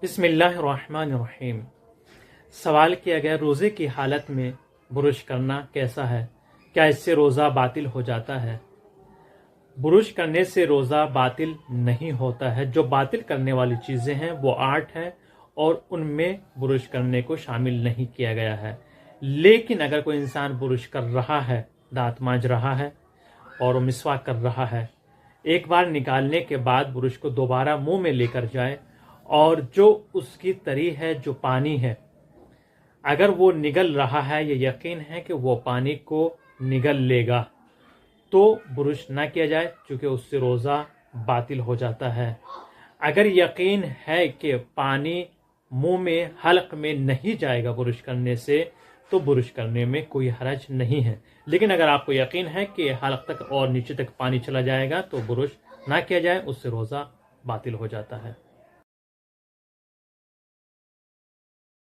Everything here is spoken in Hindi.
बिस्मिल्लाहिर्रहमानिर्रहीम। सवाल किया गया, रोज़े की हालत में बुरुश करना कैसा है? क्या इससे रोज़ा बातिल हो जाता है? बुरुश करने से रोज़ा बातिल नहीं होता है। जो बातिल करने वाली चीज़ें हैं वो 8 हैं और उनमें बुरुश करने को शामिल नहीं किया गया है। लेकिन अगर कोई इंसान बुरुश कर रहा है, दांत मांज रहा है और मिसवाक कर रहा है, एक बार निकालने के बाद बुरुश को दोबारा मुंह में लेकर जाए और जो उसकी तरी है, जो पानी है, अगर वो निगल रहा है, ये यकीन है कि वो पानी को निगल लेगा, तो बुरुश ना किया जाए, क्योंकि उससे रोज़ा बातिल हो जाता है। अगर यकीन है कि पानी मुंह में, हलक में नहीं जाएगा बुरुश करने से, तो बुरुश करने में कोई हरज नहीं है। लेकिन अगर आपको यकीन है कि हलक तक और नीचे तक पानी चला जाएगा, तो बुरुश ना किया जाए, उससे रोज़ा बातिल हो जाता है।